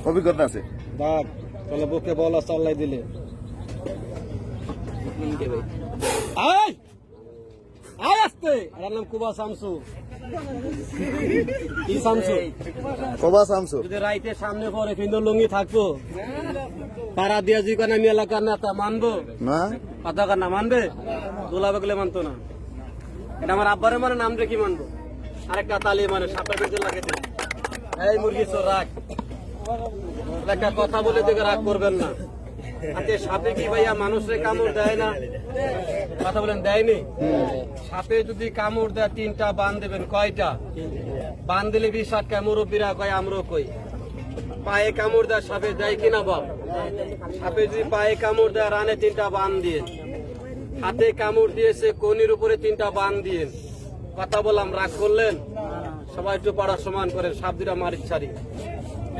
অভিজ্ঞতা আছে। বাপ তাহলে বুকে বলা চাল্লাই দিলে আয় আয় আসতে। এর নাম কুবা শামসু। কি শামসু? কবা শামসু। যদি রাইতে সামনে পরে কিন্তু লুঙ্গি থাকবো পাড়া দিয়া জি কারণে আমি এলাকার নেতা মানবো না কথা কার না মানবে? দোলা বেগলে মানতো না। এটা আমার আব্বারে মানে নাম রেখে মানবো। আরেকটা তালি মানে সাপের পেটে লাগে। এই মুরগি চোর রাখ, একটা কথা বলে দেখে রাগ করবেন না। আচ্ছা সাপে কি ভাইয়া মানুষের কামড় দেয় না? কথা বলেন দেয়নি? সাপে যদি কামড় দেয় 3টা বান দেবেন, কয়টা বান দিলে? 20 টাকা মুরব্বীরা কয়, আমরাও কই। পায়ে কামড় দেয় সাপে, দেয় কিনা বাপ? সাপে যদি পায়ে কামড় দেয় রানে 3টা বান দিয়ে, হাতে কামড় দিয়েছে কনির উপরে 3টা বান দিয়ে। কথা বললাম, রাগ করলেন? সবাই একটু পাড়া সমান করেন, সাপ দুটা মারির ছাড়ি।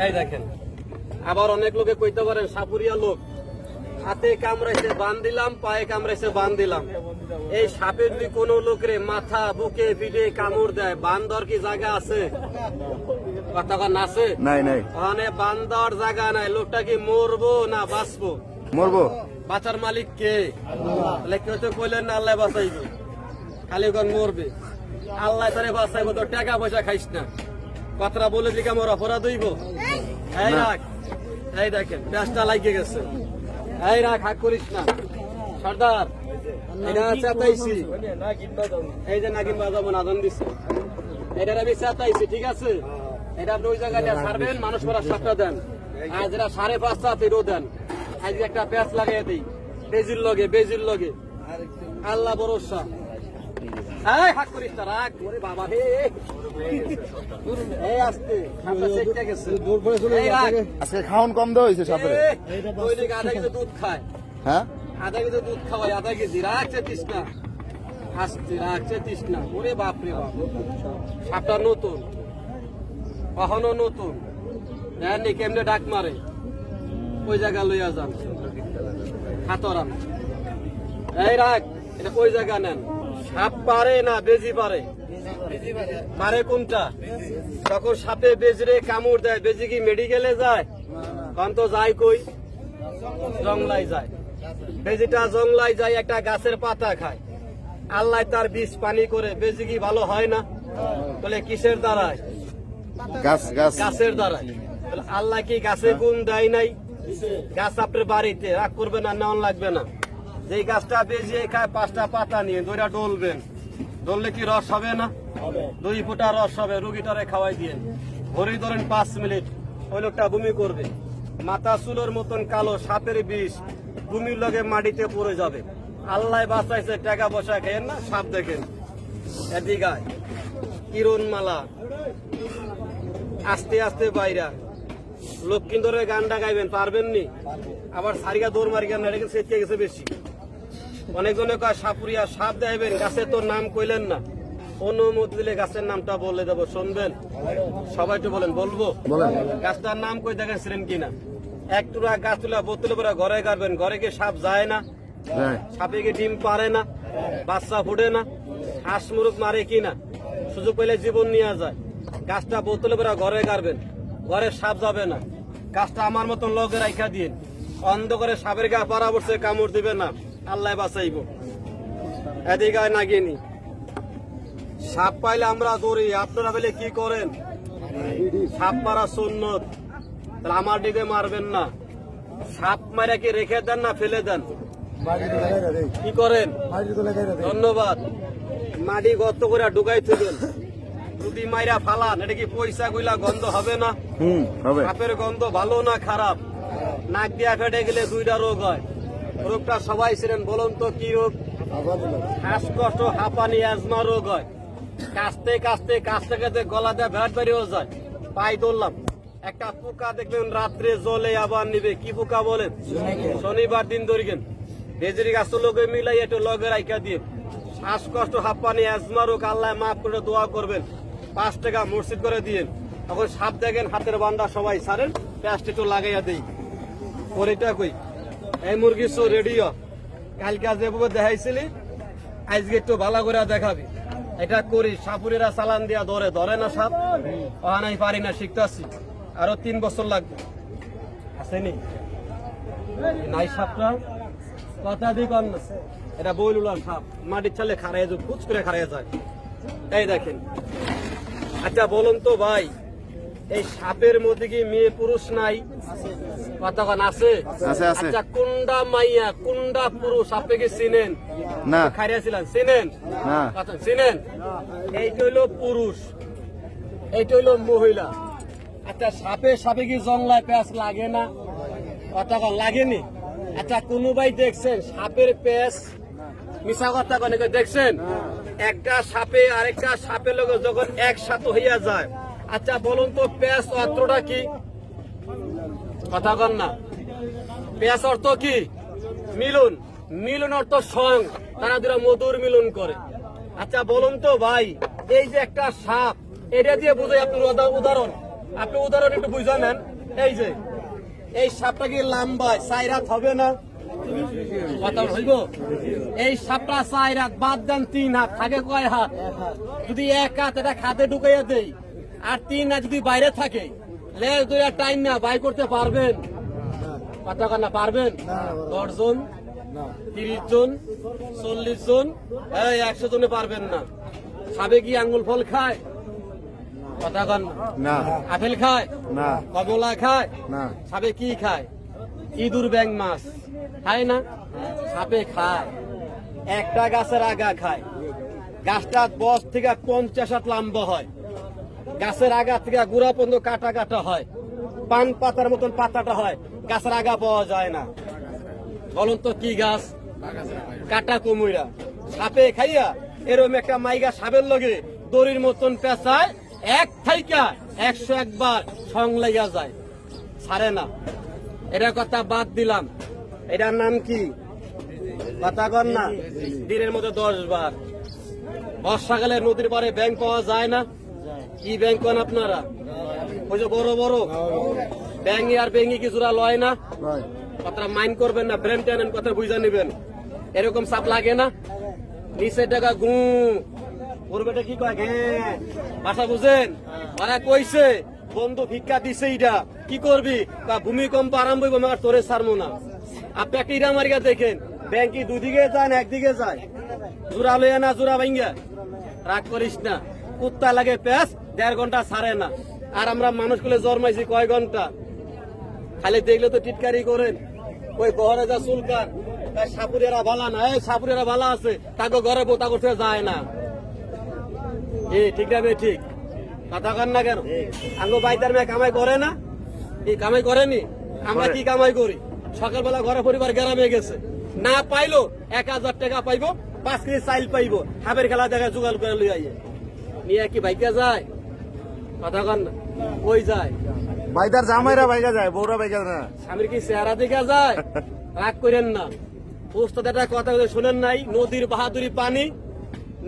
এই দেখেন, আবার অনেক লোকে কইতে পারেন সাপুরিয়া লোক, হাতে কামড়াইছে বান দিলাম, পায়ে কামড়াইছে বান দিলাম। এই সাপে যদি কোনো লোকের মাথা বুকে পিঠে কামড় দেয়, বান দেওয়ার কি জায়গা আছে? কথা না আছে? নাই নাই। ওখানে বান দেওয়ার জায়গা নাই। লোকটা কি মরবো না বাঁচবো? মরবো। বাঁচার মালিক কে? তাহলে কেউ তো কইলেন না আল্লাহ বাঁচাইবে, খালি কোন মরবে। আল্লাহ তারে বাঁচাইবো, তো টাকা পয়সা খাইস না। কথাটা বলে দিকে আমার অপরাধ হইব? এই রাখ, এই দেখেন পেঁচটা লাগিয়ে গেছে। এই রাখ, হাক করিস না সর্দার। এটা চাতাইছি, এই যে নাগিন বাজাবো নাদন দিচ্ছে, এটার আমি চাতাইছি, ঠিক আছে? এটা আপনি ওই জায়গায় ছাড়বেন, মানুষ পড়ার সাপটা দেন। আর যেটা 5.5 এরও দেন। আজকে একটা পেঁচ লাগাই দিই, বেজির লগে, বেজির লগে। আল্লাহ ভরসা। এই হাক করিস না, রাখ। ওরে বাবা রে, এই আসতে সাপটা চেকটা গেছে। এই রাখ। আজকে খাওন কম দেওয়া হয়েছে সাপের। দৈনিক আধা কেজি দুধ খায়। হ্যাঁ আধা কেজি দুধ খাওয়াই, আধা কেজি। রাখছে 30 না, আসতে রাখছে 30 না। ওরে বাপরে বাপ, সাপটা নতুন, কখনো নতুন। জানি কেমনে ডাক মারে, ওই জায়গা লইয়া যান হাতরাম। এই রাখ, এটা ওই জায়গা নেন। সাপ পারে না বেজি পারে? পারে কোনটা? তখন সাপে বেজরে কামড় দেয়, বেজি কি মেডিকেলে যায়? কারণ তো যায় কই? জংলায় যায়। বেজিটা জংলায় যায়, একটা গাছের পাতা খায়। আল্লাহ তার বিষ পানি করে, বেজি কি ভালো হয় না? বলে কিসের দ্বারায়? গাছের দ্বারায়। আল্লাহ কি গাছে গুণ দেয় নাই? গাছ আপনার বাড়িতে, রাগ করবে না, নেওয়ান লাগবে না। যে গাছটা বেজিয়ে খায় 5টা পাতা নিয়ে দইটা ডলবেন, ডললে কি রস হবে না? 2 ফোঁটা রস হবে। রুগীটারে খাওয়াই দিয়ে ভরি ধরেন 5 মিনিট, ওই লোকটা বমি করবে। মাথা চুলোর মতন কালো, সাপের বিষ, বমির লগে মাটিতে পড়ে যাবে। আল্লাহ বাঁচাইছে, টাকা পয়সা খেয়েন না। সাপ দেখেন এদিকায় কিরণ মালা, আস্তে আস্তে বাইরা। লক্ষ্মীন্দরের গানটা গাইবেন, পারবেন নি? আবার সারিকা দৌড় মারি গান, এটা সেটকে গেছে বেশি। অনেকজনে কয় সাপুরিয়া, সাপ দেখবেন, গাছের তোর নাম কইলেন না। অনুমতি দিলে গাছের নামটা বলে দেবো, শুনবেন? সবাই তো বলেন, বলবো? গাছটার নাম কই দেখেছিলেন কিনা? এক টুকরা গাছ তুলে বোতলে করে ঘরে গাড়বেন, ঘরে গিয়ে সাপ যায় না? সাপে কি ডিম পারে না? বাচ্চা ফুটে না? হাঁস মুরগ মারে কিনা? সুযোগ পেলে জীবন নিয়ে যায়। গাছটা বোতলে করে ঘরে গাড়বেন, ঘরে সাপ যাবে না। গাছটা আমার মতন লগে রাখা দিন, অন্ধকারে সাপের গা পাড়া পড়ছে, কামড় দিবে না, আল্লাহ বাঁচাইব। এদিকে নাগিনি সাপ পাইলে আমরা দৌড়ি, আপনারা পেলে কি করেন? সাপ মারা সুন্নত, তাহলে আমার দিকে মারবেন না। সাপ মারা কি রেখে দেন না ফেলে দেন? কি করেন? ধন্যবাদ। মাটি গর্ত করে ঢুকাই থাকবেন, যদি মাইরা ফালান, এটা কি পয়সা কইলা গন্ধ হবে না? সাপের গন্ধ ভালো না খারাপ? নাক দিয়া ফেটে গেলে 2টা রোগ হয়। রোগটা সবাই ছিলেন, বলুন তো কি রোগ? শ্বাসকষ্ট, হাঁপানি, অ্যাজমা রোগ হয়। কাশতে কাশতে কাশতে কাশতে গলা দিয়ে ভ্যাট বেরিয়েও যায়। পাই ধরলাম, একটা পোকা দেখবেন রাত্রে জলে আবার নিবে। কি পোকা বলেন? শনিবার দিন ধরিবেন, বেজরি গাছ লগে মিলাই একটু লগে রাইখা দিয়ে। শ্বাসকষ্ট, হাঁপানি, অ্যাজমা রোগ আল্লাহ মাফ করে দোয়া করবেন। 5 টাকা মসজিদ করে দিয়ে। তখন সাপ দেখেন, হাতের বান্ধা সবাই ছাড়েন, প্যাস্ট একটু লাগাইয়া দেই। পরেটা কই, এই মুরগি সো রেডিও, কালকে যেভাবে দেখাইছিলি আজকে একটু ভালো করে দেখাবি। এটা করি, সাপুরেরা চালান দিয়া ধরে না সাপ? নাই পারি না, শিখতেছি, আরো 3 বছর লাগবে। আসেনি নাই সাপটা কথা দিই কর না, এটা বইলুলার সাপ, মাটির চালে খারাই যায়, কুচ করে খারাই যায়। এই দেখেন। আচ্ছা বলুন তো ভাই, এই সাপের মধ্যে কি মেয়ে পুরুষ নাই? কতক্ষণ আছে? আছে, আছে। আচ্ছা কোনটা মাইয়া কোনটা পুরুষ আপনি কি চিনেন? না। খাইয়াছিলেন, চিনেন? না। কথা চিনেন? এইটা হইলো পুরুষ, এইটা হইলো মহিলা। আচ্ছা সাপে কি জংলায় প্যাঁচ লাগে না? কতক্ষণ লাগেনি? আচ্ছা কোন ভাই দেখছেন সাপের প্যাঁচ? মিশা কথা কনে দেখছেন? একটা সাপে আরেকটা সাপের লোক যখন একসাথে হইয়া যায়, আচ্ছা বলুন তো প্যাঁচ অর্থটা কি? কথা কন না। প্যাঁচ অর্থ কি? মিলন। মিলন অর্থ সং, তারা দুরা মধুর মিলন করে। আচ্ছা বলুন তো ভাই, এই যে একটা সাপ, এটা দিয়ে বুঝাই আপনার উদাহরণ, আপনি উদাহরণ একটু বুঝা নেন। এই যে এই সাপটা কি লম্বায় 4 হাত হবে না? কথা হইব? এই সাপটা 4 হাত, বাদ দেন 3 হাত, থাকে কয় হাত? যদি 1 হাত এটা খাতে ঢুকাইয়া দেই, আর 3 হাত যদি বাইরে থাকে, লেজ দুইটা টাইম না বাই করতে পারবেন? কথা কন না, পারবেন? 10 জন, 30 জন, 40 জন, 100 জনে পারবেন না। সাপে কি আঙ্গুল ফল খায়? কথা কন না। আপেল খায় না। কমলা খায় না। সাপে কি খায়? ইঁদুর ব্যাং মাছ খায় না? সাপে খায় একটা গাছের আগা খায়। গাছটা 10 থেকে 50 হাত লম্বা হয়, গাছের আগা থেকে গুড়া পর্যন্ত কাটা কাটা হয়, পান পাতার মতন পাতাটা হয়, গাছের আগা পাওয়া যায় না। বলুন তো কি গাছ? কাটা কুমুরা। সাপে খাইয়া এরকম একটা মাইগা সাপের লগে দড়ির মতন পেঁচায়, এক থাইকা 101 বার সং লেগা যায়, ছাড়ে না। এটা কথা বাদ দিলাম, এটার নাম কি? কথা কন না। দিনের মধ্যে 10 বার। বর্ষাকালে নদীর পাড়ে ব্যাঙ পাওয়া যায় না? কি ব্যাঙ কন আপনারা? ওই যে বড় বড় ব্যাঙি আর বেঙ্গি কিছুরা লয় না? নয়। কথা মাইন্ড করবেন না, ব্রেন টেনেন, কথা বুঝা নিবেন। এরকম সাপ লাগে না? নিচে টাকা গু পূর্বেটা কি কয় ঘে, ভাষা বুঝেন? ওরা কইছে বন্ধু ভিক্ষা দিছে, ইটা কি করবি? ভূমিকম্প আরম্ভ হইব, আমার তোরে ছাড়বো না। আপনি একটা ইরা মারিয়া দেখেন, ব্যাংকি দুদিকে যায় না একদিকে যায়? জোড়া লইয়া না জোড়া ভাঙ্গা? রাগ করিস না, কুত্তা লাগে প্যাঁচ 1.5 ঘন্টা ছাড়ে না। আর আমরা মানুষগুলো জন্মাইছি কয় ঘন্টা? খালি দেখলে তো টিটকারি করেন। ওই বহরে যা চুলকান, সাপুরেরা ভালা না, এই সাপুরেরা ভালা আছে, তাকে ঘরে বোতা করতে যায় না। ঠিক না বে? ঠিক কথা কন না কেন? আঙ্গো বাইদার মেয়ে কামাই করে না? এই কামাই করেনি? আমরা কি কামাই করি? সকালবেলা ঘরে পরিবার গ্রামে গেছে, না পাইলো 1000 টাকা পাইবো, 5 কেজি চাইল পাইবো, হাবের খেলা দেখা জোগাড় করে লই আইয়ে নিয়ে কি বাইকে যায়? কথা কন না। ওই যায় বাইদার জামাইরা বাইকা যায়, বউরা বাইকা না। স্বামীর কি চেহারা দেখা যায়? রাগ করেন না। উস্তাদ একটা কথা শুনেন নাই? নদীর বাহাদুরি পানি,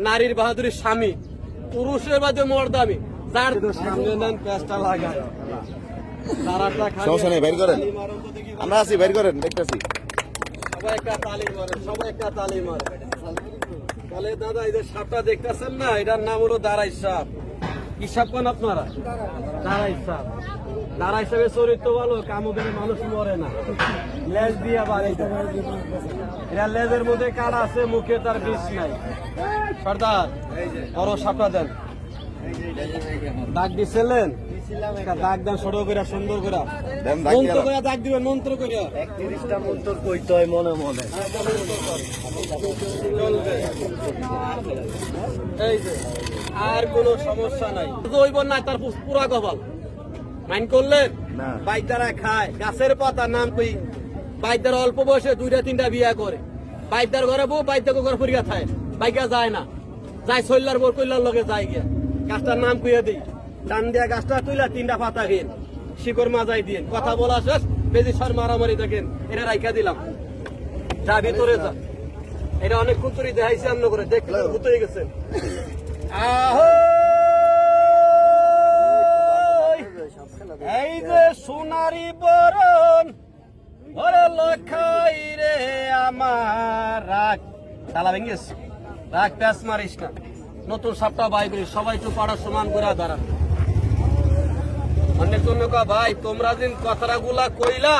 নারীর বাহাদুরি স্বামী, পুরুষের বাদে মর্দামি। যার সামনে নেন পেঁচটা লাগায়, তারাটা খাবে। সমস্যা নেই, বের করেন। আমরা আছি, বের করেন, দেখতেছি। সবাই একটা তালি মারে, সবাই একটা তালি মারে। তাহলে দাদা এই যে সাপটা দেখতেছেন না, এটার নাম হলো দাঁড়াই সাপ। কি সাপ পান আপনারা? দাঁড়াই সাপ। দাঁড়াই সাপের চরিত্র ভালো, কামড়ে মানুষ মরে না, লেজ দিয়ে বাড়ি যায়। এরা লেজের মধ্যে কাটা আছে, মুখে তার বিষ নাই। সর্দার বড় সাপটা দেন, দাগ দিছিলেন, দাগ দেন ছোট করে, সুন্দর করে দেন, দাগ মন্ত্র দিলাম। করে দাগ দিবেন, মন্ত্র করে। 31টা মন্ত্র কইতে হয় মনে মনে। চলবে। এই যে আর কোনো সমস্যা নাই, জৈব না, তার পুরা কপাল মাইন করলেন। না। বাইদারা খায় গাছের পাতা, নাম কই? বাইদার অল্প বয়সে 2-3টা বিয়া করে, বাইদার ঘরে বউ, বাইদার ঘরে পরিয়া খায়, বাইকা যায় না, যায় শৈলার বোর কইলার লগে যায় গিয়া। গাছটার নাম কইয়া দিই, টান দিয়া গাছটা তুইলা 3টা পাতা খেন, শিকড় মাজাই দিন, কথা বলা শেষ, বেজি সর মারামারি দেখেন, এটা রাইখা দিলাম। যা ভিতরে যা, এটা অনেক কুতুরি দেখাইছে অন্য করে, দেখলে ভূত হয়ে গেছে। এই যে সোনারি বরণ ওরে লখাই রে আমার, রাগ তালা ভেঙ্গেছ, রাগ প্যাঁচ মারিস না। নতুন সাপটা বাই করি, সবাই একটু পাড়া সমান করে দাঁড়ান। অনেক জন্য কয় ভাই তোমরা দিন কথাগুলা কইলা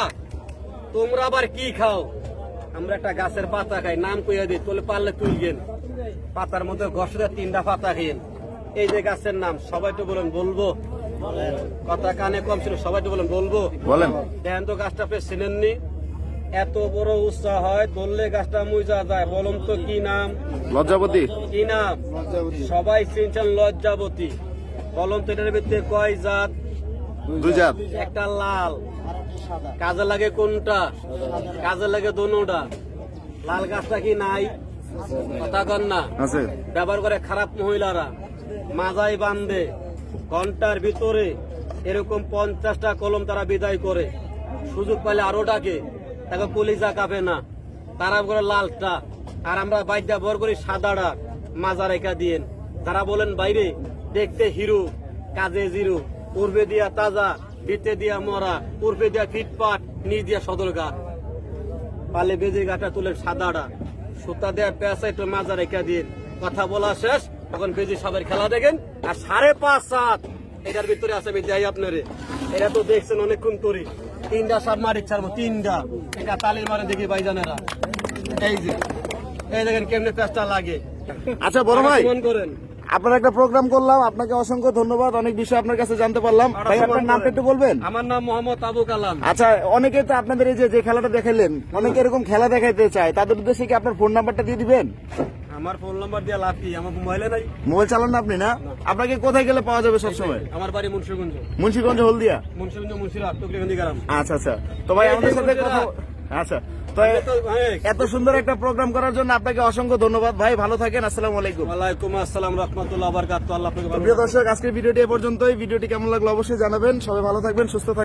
তোমরা আবার কি খাও? আমরা একটা গাছের পাতা খাই, নাম কইয়া দিই, তোলে পারলে তুলবেন। পাতার মধ্যে ঘষে 3টা পাতা খেয়েন। এই যে গাছের নাম সবাই তো বলেন বলবো, কথা কানে কম ছিল, সবাই তো বলেন বলবো। বলেন। দেখেন তো গাছটা পেয়ে চিনেননি, এত বড় উৎসাহ হয়, ধরলে গাছটা মুজা যায়। বলুন তো কি নাম? লজ্জাপতি। কি নাম? সবাই চিনছেন লজ্জাবতী। বলুন তো এটার ভিতরে কয় জাত? 2 জাত। একটা লাল, কাজে লাগে কোনটা? কাজে লাগে দোনোটা। লাল গাছটা কি নাই? কথা কন না। আছে। ব্যবহার করে খারাপ মহিলারা, মাজায় বান্ধে, ঘন্টার ভিতরে এরকম 50টা কলম তারা বিদায় করে। সুযোগ পাইলে আরো ডাকে, তাকে কলিজা কাঁপে না। তারা করে লালটা, আর আমরা বাইকটা বর করি সাদাটা, মাজা রেখা দিয়েন। তারা বলেন বাইরে দেখতে হিরো, কাজে জিরো, পূর্বে দিয়া তাজা, ভিতে দিয়া মরা, পূর্বে দিয়া ফিটপাট, নিচ দিয়া সদরঘাট। পালে বেজে গাটা তুলেন সাদাটা, সুতা দেওয়া পেঁচা একটু মাজা রেখা দিন। কথা বলা শেষ, তখন বেজি সাবের খেলা দেখেন। আর 5.5 7 এটার ভিতরে আছে, আমি যাই আপনারে। এরা তো দেখছেন অনেকক্ষণ তরি, 3টা সাপ মারি ছাড়বো, 3টা। এটা তালির মারে দেখি ভাইজানেরা। এই যে এই দেখেন কেমনে পেঁচটা লাগে। আচ্ছা বড় ভাই, মন করেন আপনার একটা প্রোগ্রাম করলাম, আপনাকে অসংখ্য ধন্যবাদ। অনেক বিষয় আপনার কাছে জানতে পারলাম। ভাই আপনার নামটা একটু বলবেন? আমার নাম মোহাম্মদ আবু কালাম। আচ্ছা, অনেকে তো আপনাদের এই যে খেলাটা দেখাইলেন, অনেকে এরকম খেলা দেখাইতে চায়, তাদের উদ্দেশ্যে কি আপনার ফোন নাম্বারটা দিয়ে দিবেন? আমার ফোন নাম্বার দিয়ে লাভ কি? আমার মোবাইলে নাই। মোবাইল চালান না আপনি? না, আপনাকে কোথায় গেলে পাওয়া যাবে সবসময়? আমার বাড়ি মুন্সিগঞ্জ। মুন্সিগঞ্জ হলদিয়া। মুন্সিগঞ্জ মুন্সিরাত টুকরিগঞ্জি গ্রাম। আচ্ছা আচ্ছা, তো ভাই আমাদের সাথে কথা, আচ্ছা তো এত সুন্দর একটা প্রোগ্রাম করার জন্য আপনাকে অসংখ্য ধন্যবাদ ভাই। ভালো থাকেন। আসসালামু আলাইকুম। ওয়ালাইকুম আসসালাম রাহমাতুল্লাহ বারাকাতুহু। আল্লাহ আপনাকে ভালো প্রিয় দর্শক, আজকের ভিডিওটি এ পর্যন্তই। ভিডিওটি কেমন লাগলো অবশ্যই জানাবেন। সবাই ভালো থাকবেন, সুস্থ থাকবেন।